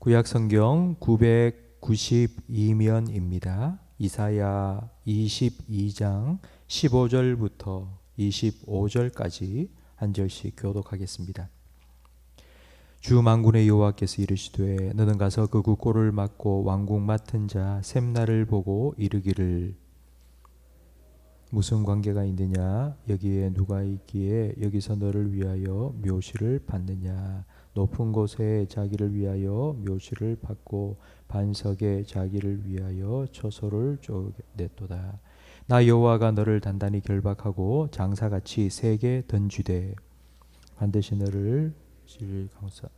구약성경 992면입니다. 이사야 22장 15절부터 25절까지 한 절씩 교독하겠습니다. 주 만군의 여호와께서 이르시되 너는 가서 그 국고를 맡고 왕궁 맡은 자 셈나를 보고 이르기를 무슨 관계가 있느냐? 여기에 누가 있기에 여기서 너를 위하여 묘시를 받느냐? 높은 곳에 자기를 위하여 묘시를 받고 반석에 자기를 위하여 처소를 쪼냈도다. 나 여호와가 너를 단단히 결박하고 장사같이 세게 던지되 반드시 너를 강사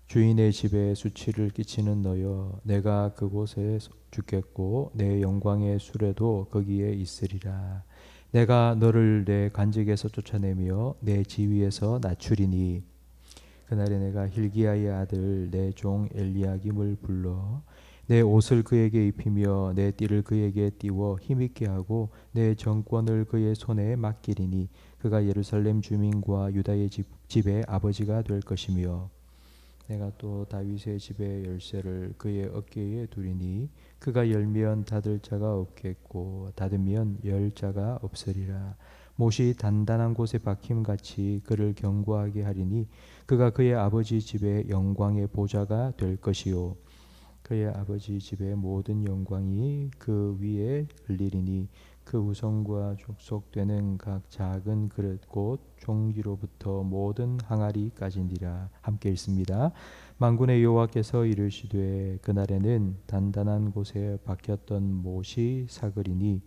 주인의 집에 수치를 끼치는 너여, 내가 그곳에 죽겠고 내 영광의 수레도 거기에 있으리라. 내가 너를 내 관직에서 쫓아내며 내 지위에서 낮추리니 그날에 내가 hil기야의 아들 내 종 엘리야김을 불러 내 옷을 그에게 입히며 내 띠를 그에게 띄워 힘있게 하고 내 정권을 그의 손에 맡기리니 그가 예루살렘 주민과 유다의 집의 아버지가 될 것이며 내가 또 다윗의 집의 열쇠를 그의 어깨에 두리니 그가 열면 닫을 자가 없겠고 닫으면 열 자가 없으리라. 못이 단단한 곳에 박힘같이 그를 견고하게 하리니 그가 그의 아버지 집의 영광의 보좌가 될 것이요 그의 아버지 집의 모든 영광이 그 위에 흘리리니 그 우성과 족속되는 각 작은 그릇 곧 종기로부터 모든 항아리까지니라. 함께 읽습니다. 만군의 여호와께서 이르시되 그날에는 단단한 곳에 박혔던 못이 사그리니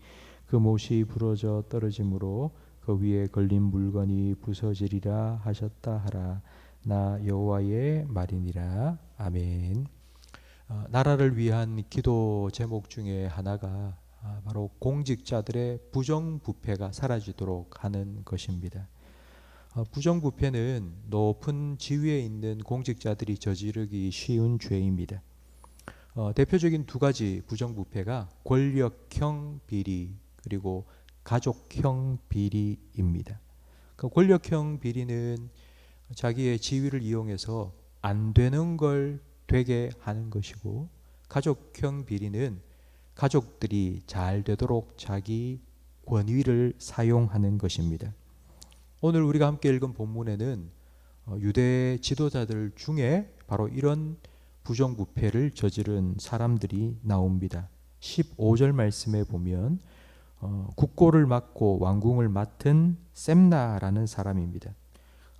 그 못이 부러져 떨어짐으로 그 위에 걸린 물건이 부서지리라 하셨다 하라. 나 여호와의 말이니라. 아멘. 나라를 위한 기도 제목 중에 하나가 바로 공직자들의 부정부패가 사라지도록 하는 것입니다. 부정부패는 높은 지위에 있는 공직자들이 저지르기 쉬운 죄입니다. 대표적인 두 가지 부정부패가 권력형 비리 그리고 가족형 비리입니다. 그 권력형 비리는 자기의 지위를 이용해서 안 되는 걸 되게 하는 것이고, 가족형 비리는 가족들이 잘 되도록 자기 권위를 사용하는 것입니다. 오늘 우리가 함께 읽은 본문에는 유대 지도자들 중에 바로 이런 부정부패를 저지른 사람들이 나옵니다. 15절 말씀에 보면 국고를 맡고 왕궁을 맡은 셈나라는 사람입니다.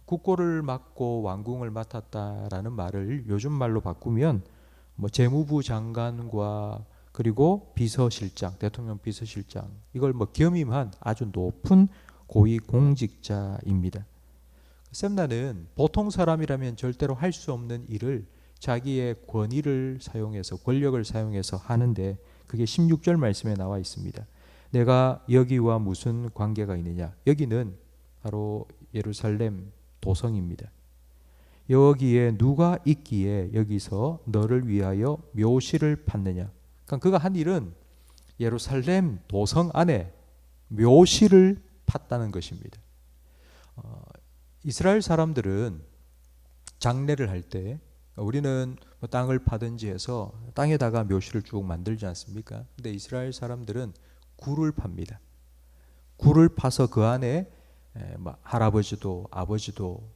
국고를 맡고 왕궁을 맡았다라는 말을 요즘 말로 바꾸면 재무부 장관과 그리고 비서실장, 대통령 비서실장, 이걸 겸임한 아주 높은 고위 공직자입니다. 셈나는 보통 사람이라면 절대로 할 수 없는 일을 자기의 권위를 사용해서, 권력을 사용해서 하는데, 그게 16절 말씀에 나와 있습니다. 내가 여기와 무슨 관계가 있느냐? 여기는 바로 예루살렘 도성입니다. 여기에 누가 있기에 여기서 너를 위하여 묘시를 받느냐? 그러니까 그가 한 일은 예루살렘 도성 안에 묘시를 팠다는 것입니다. 이스라엘 사람들은 장례를 할 때 우리는 땅을 파든지 해서 땅에다가 묘시를 쭉 만들지 않습니까? 근데 이스라엘 사람들은 굴을 팝니다. 굴을 파서 그 안에 할아버지도 아버지도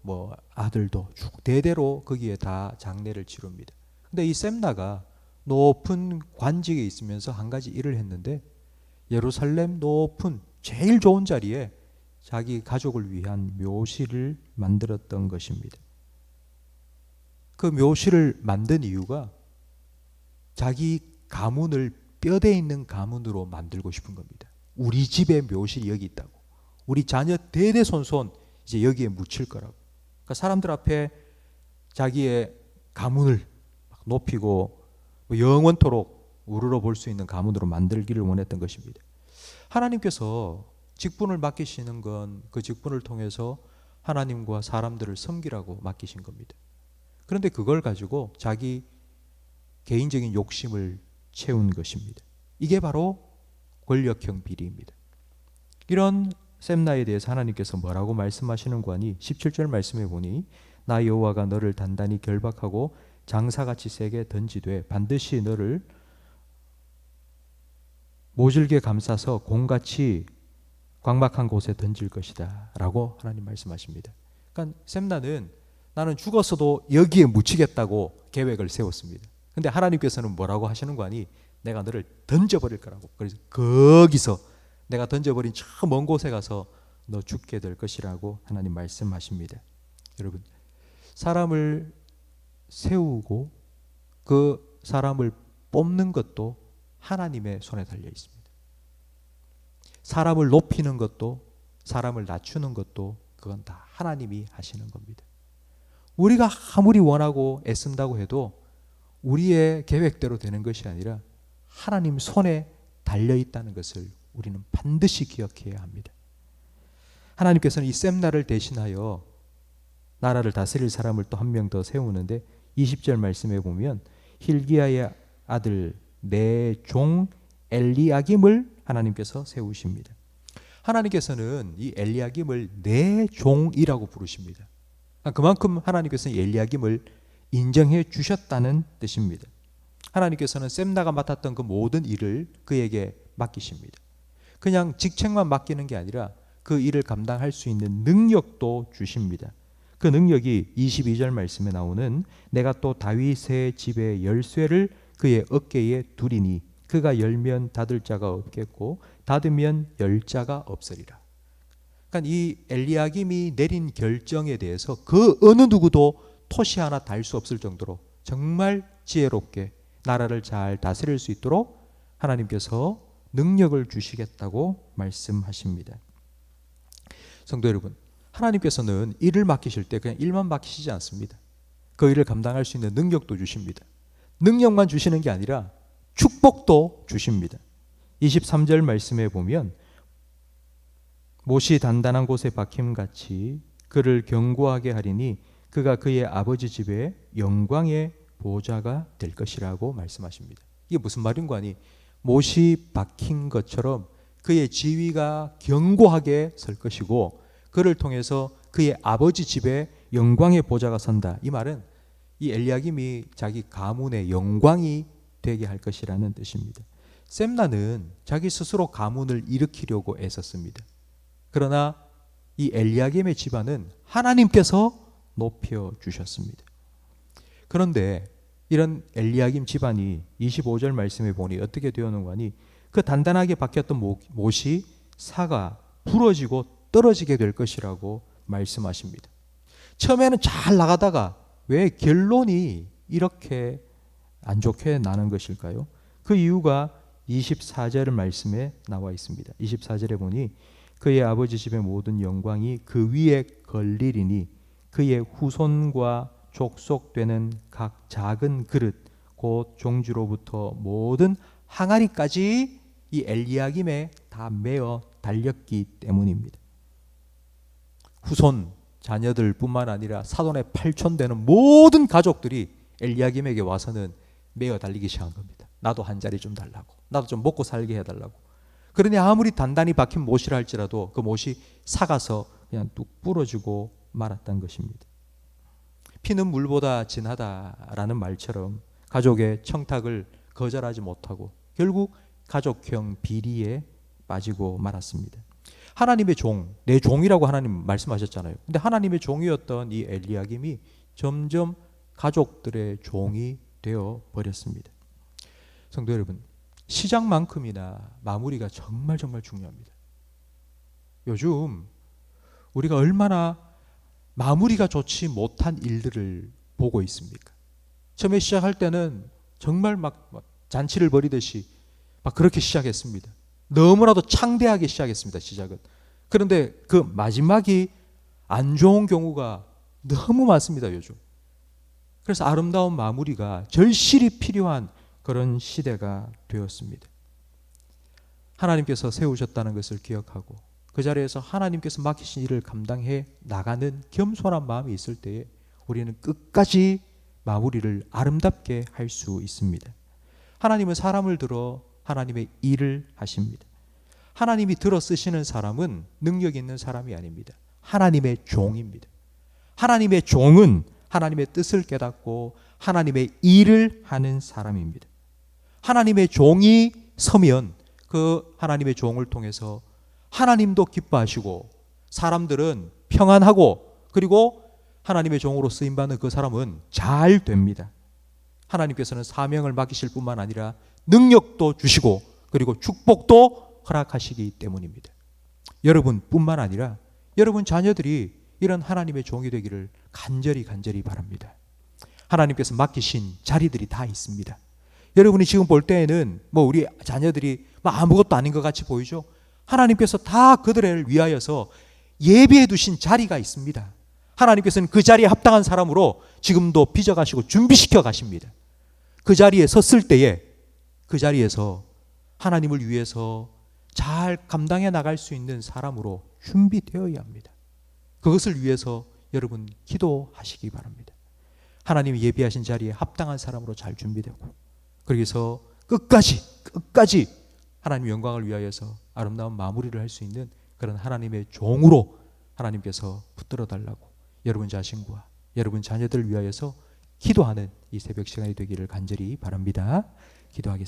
아들도 쭉 대대로 거기에 다 장례를 치릅니다. 근데 이 셈나가 높은 관직에 있으면서 한 가지 일을 했는데, 예루살렘 높은 제일 좋은 자리에 자기 가족을 위한 묘실을 만들었던 것입니다. 그 묘실을 만든 이유가 자기 가문을 뼈대 있는 가문으로 만들고 싶은 겁니다. 우리 집에 묘실이 여기 있다고. 우리 자녀 대대손손 이제 여기에 묻힐 거라고. 그러니까 사람들 앞에 자기의 가문을 높이고 영원토록 우러러 볼 수 있는 가문으로 만들기를 원했던 것입니다. 하나님께서 직분을 맡기시는 건 그 직분을 통해서 하나님과 사람들을 섬기라고 맡기신 겁니다. 그런데 그걸 가지고 자기 개인적인 욕심을 채운 것입니다. 이게 바로 권력형 비리입니다. 이런 셈나에 대해서 하나님께서 뭐라고 말씀하시는 거 아니? 17절 말씀해 보니 나 여호와가 너를 단단히 결박하고 장사같이 세게 던지되 반드시 너를 모질게 감싸서 공같이 광박한 곳에 던질 것이다 라고 하나님 말씀하십니다. 그러니까 셈나는 나는 죽었어도 여기에 묻히겠다고 계획을 세웠습니다. 근데 하나님께서는 뭐라고 하시는 거 아니? 내가 너를 던져버릴 거라고. 그래서 거기서 내가 던져버린 저 먼 곳에 가서 너 죽게 될 것이라고 하나님 말씀하십니다. 여러분, 사람을 세우고 그 사람을 뽑는 것도 하나님의 손에 달려 있습니다. 사람을 높이는 것도 사람을 낮추는 것도 그건 다 하나님이 하시는 겁니다. 우리가 아무리 원하고 애쓴다고 해도 우리의 계획대로 되는 것이 아니라 하나님 손에 달려 있다는 것을 우리는 반드시 기억해야 합니다. 하나님께서는 이 셈나를 대신하여 나라를 다스릴 사람을 또 한 명 더 세우는데 20절 말씀에 보면 hil기야의 아들 내 종 엘리야김을 하나님께서 세우십니다. 하나님께서는 이 엘리야김을 내 종이라고 부르십니다. 그만큼 하나님께서는 엘리야김을 인정해 주셨다는 뜻입니다. 하나님께서는 셈나가 맡았던 그 모든 일을 그에게 맡기십니다. 그냥 직책만 맡기는 게 아니라 그 일을 감당할 수 있는 능력도 주십니다. 그 능력이 22절 말씀에 나오는 내가 또 다윗의 집의 열쇠를 그의 어깨에 두리니 그가 열면 닫을 자가 없겠고 닫으면 열 자가 없으리라. 그러니까 이 엘리야김이 내린 결정에 대해서 그 어느 누구도 토시 하나 달 수 없을 정도로 정말 지혜롭게 나라를 잘 다스릴 수 있도록 하나님께서 능력을 주시겠다고 말씀하십니다. 성도 여러분, 하나님께서는 일을 맡기실 때 그냥 일만 맡기시지 않습니다. 그 일을 감당할 수 있는 능력도 주십니다. 능력만 주시는 게 아니라 축복도 주십니다. 23절 말씀에 보면 못이 단단한 곳에 박힘같이 그를 견고하게 하리니 그가 그의 아버지 집에 영광의 보좌가 될 것이라고 말씀하십니다. 이게 무슨 말인 거 아니? 못이 박힌 것처럼 그의 지위가 견고하게 설 것이고 그를 통해서 그의 아버지 집에 영광의 보좌가 선다. 이 말은 이 엘리야김이 자기 가문의 영광이 되게 할 것이라는 뜻입니다. 셈나는 자기 스스로 가문을 일으키려고 애썼습니다. 그러나 이 엘리야김의 집안은 하나님께서 높여주셨습니다. 그런데 이런 엘리야김 집안이 25절 말씀에 보니 어떻게 되었는가 하니 그 단단하게 박혔던 못이 사가 부러지고 떨어지게 될 것이라고 말씀하십니다. 처음에는 잘 나가다가 왜 결론이 이렇게 안 좋게 나는 것일까요? 그 이유가 24절 말씀에 나와 있습니다. 24절에 보니 그의 아버지 집의 모든 영광이 그 위에 걸리리니 그의 후손과 족속되는 각 작은 그릇 곧 종주로부터 모든 항아리까지 이 엘리야김에 다 매어 달렸기 때문입니다. 후손 자녀들 뿐만 아니라 사돈의 8촌 되는 모든 가족들이 엘리야김에게 와서는 매어 달리기 시작한 겁니다. 나도 한 자리 좀 달라고, 나도 좀 먹고 살게 해달라고. 그러니 아무리 단단히 박힌 못이라 할지라도 그 못이 삭아서 그냥 뚝 부러지고 말았던 것입니다. 피는 물보다 진하다라는 말처럼 가족의 청탁을 거절하지 못하고 결국 가족형 비리에 빠지고 말았습니다. 하나님의 종, 내 종이라고 하나님 말씀하셨잖아요. 근데 하나님의 종이었던 이 엘리야김이 점점 가족들의 종이 되어 버렸습니다. 성도 여러분, 시작만큼이나 마무리가 정말 중요합니다. 요즘 우리가 얼마나 마무리가 좋지 못한 일들을 보고 있습니까? 처음에 시작할 때는 정말 막 잔치를 벌이듯이 막 그렇게 시작했습니다. 너무나도 창대하게 시작했습니다. 시작은. 그런데 그 마지막이 안 좋은 경우가 너무 많습니다. 요즘. 그래서 아름다운 마무리가 절실히 필요한 그런 시대가 되었습니다. 하나님께서 세우셨다는 것을 기억하고 그 자리에서 하나님께서 맡기신 일을 감당해 나가는 겸손한 마음이 있을 때에 우리는 끝까지 마무리를 아름답게 할 수 있습니다. 하나님은 사람을 들어 하나님의 일을 하십니다. 하나님이 들어 쓰시는 사람은 능력 있는 사람이 아닙니다. 하나님의 종입니다. 하나님의 종은 하나님의 뜻을 깨닫고 하나님의 일을 하는 사람입니다. 하나님의 종이 서면 그 하나님의 종을 통해서 하나님도 기뻐하시고 사람들은 평안하고 그리고 하나님의 종으로 쓰임받는 그 사람은 잘 됩니다. 하나님께서는 사명을 맡기실 뿐만 아니라 능력도 주시고 그리고 축복도 허락하시기 때문입니다. 여러분뿐만 아니라 여러분 자녀들이 이런 하나님의 종이 되기를 간절히 바랍니다. 하나님께서 맡기신 자리들이 다 있습니다. 여러분이 지금 볼 때에는 우리 자녀들이 아무것도 아닌 것 같이 보이죠? 하나님께서 다 그들을 위하여서 예비해 두신 자리가 있습니다. 하나님께서는 그 자리에 합당한 사람으로 지금도 빚어가시고 준비시켜 가십니다. 그 자리에 섰을 때에 그 자리에서 하나님을 위해서 잘 감당해 나갈 수 있는 사람으로 준비되어야 합니다. 그것을 위해서 여러분 기도하시기 바랍니다. 하나님이 예비하신 자리에 합당한 사람으로 잘 준비되고 그래서 끝까지 하나님의 영광을 위하여서 아름다운 마무리를 할 수 있는 그런 하나님의 종으로 하나님께서 붙들어 달라고 여러분 자신과 여러분 자녀들을 위하여서 기도하는 이 새벽 시간이 되기를 간절히 바랍니다. 기도하겠습니다.